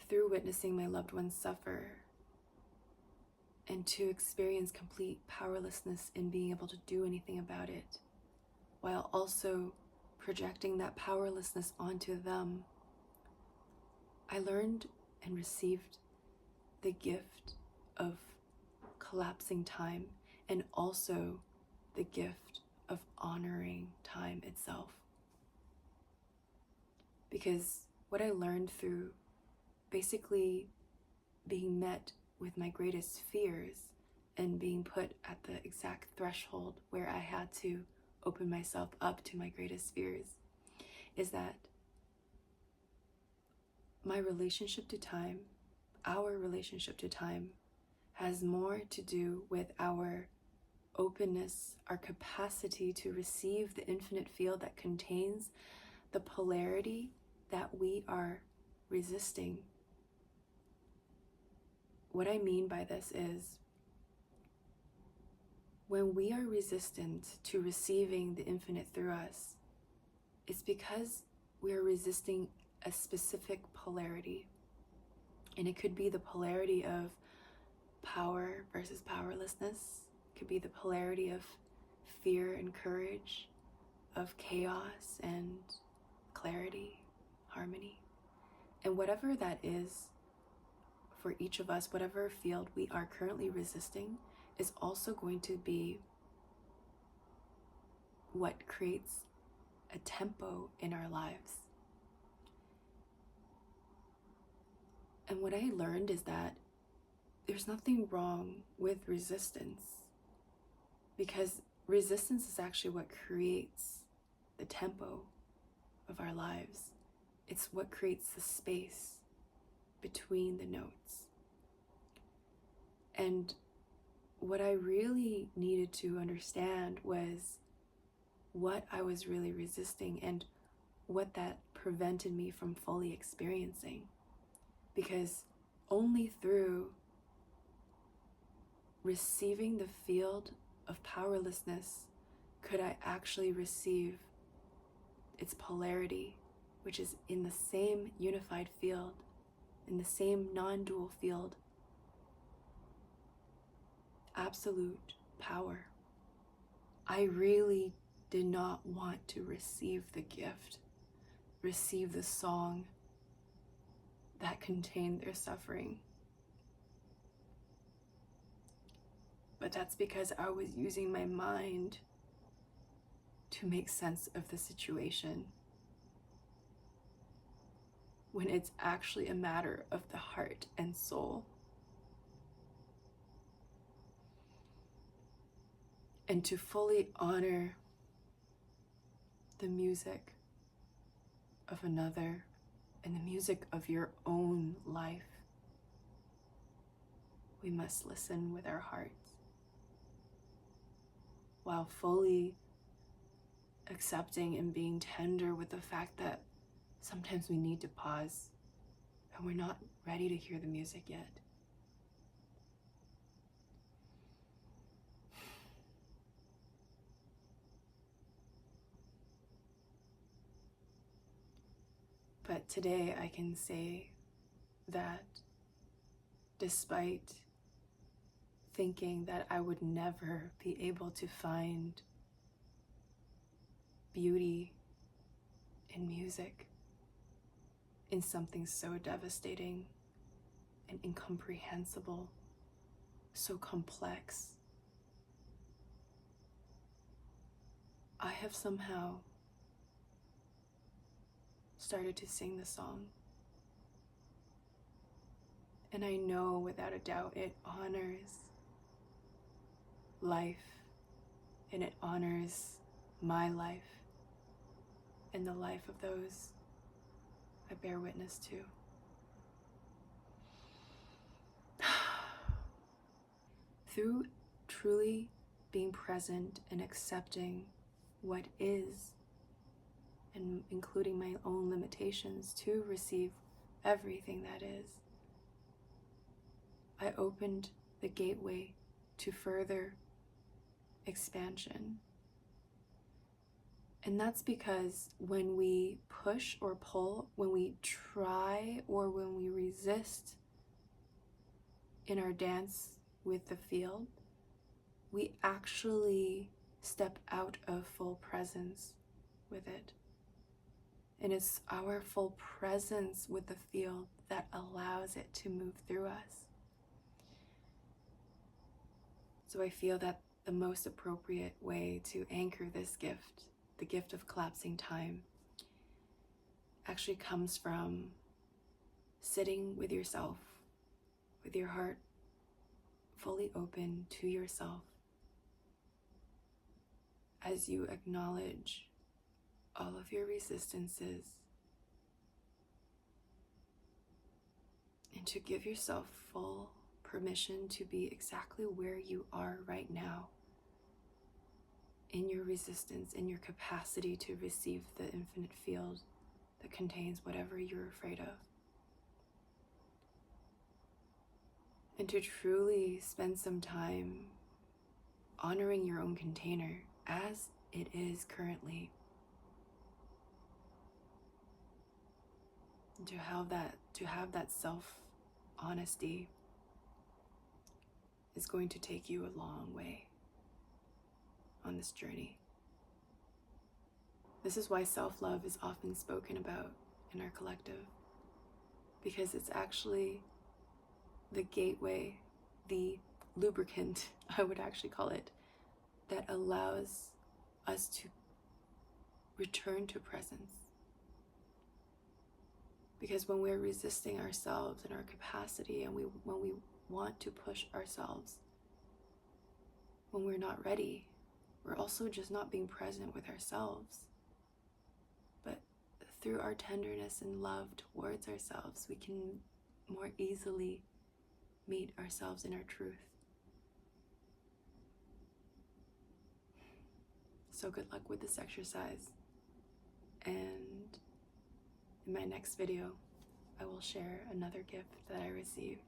through witnessing my loved ones suffer and to experience complete powerlessness in being able to do anything about it, while also projecting that powerlessness onto them, I learned and received the gift of collapsing time and also the gift of honoring time itself. Because what I learned through basically being met with my greatest fears and being put at the exact threshold where I had to open myself up to my greatest fears is that my relationship to time, our relationship to time, has more to do with our openness, our capacity to receive the infinite field that contains the polarity that we are resisting. What I mean by this is, when we are resistant to receiving the infinite through us, it's because we are resisting a specific polarity. And it could be the polarity of power versus powerlessness. It could be the polarity of fear and courage, of chaos and clarity, harmony. And whatever that is for each of us, whatever field we are currently resisting, is also going to be what creates a tempo in our lives. And what I learned is that there's nothing wrong with resistance, because resistance is actually what creates the tempo of our lives. It's what creates the space between the notes. And what I really needed to understand was what I was really resisting and what that prevented me from fully experiencing. Because only through receiving the field of powerlessness could I actually receive its polarity, which is in the same unified field, in the same non-dual field. Absolute power. I really did not want to receive the gift, receive the song that contained their suffering. But that's because I was using my mind to make sense of the situation, when it's actually a matter of the heart and soul. And to fully honor the music of another and the music of your own life, we must listen with our hearts, while fully accepting and being tender with the fact that sometimes we need to pause and we're not ready to hear the music yet. But today I can say that despite thinking that I would never be able to find beauty in music, in something so devastating and incomprehensible, so complex, I have somehow started to sing the song. And I know without a doubt it honors life, and it honors my life and the life of those I bear witness to. Through truly being present and accepting what is, and including my own limitations to receive everything that is, I opened the gateway to further expansion. And that's because when we push or pull, when we try or when we resist in our dance with the field, we actually step out of full presence with it. And it's our full presence with the field that allows it to move through us. So I feel that the most appropriate way to anchor this gift, the gift of collapsing time, actually comes from sitting with yourself, with your heart fully open to yourself, as you acknowledge all of your resistances, and to give yourself full permission to be exactly where you are right now, in your resistance, in your capacity to receive the infinite field that contains whatever you're afraid of. And to truly spend some time honoring your own container as it is currently. And to have that self-honesty is going to take you a long way on this journey. This is why self-love is often spoken about in our collective, because it's actually the gateway, the lubricant, I would actually call it, that allows us to return to presence. Because when we're resisting ourselves and our capacity, and when we want to push ourselves, when we're not ready, we're also just not being present with ourselves. But through our tenderness and love towards ourselves, we can more easily meet ourselves in our truth. So good luck with this exercise. And in my next video, I will share another gift that I received.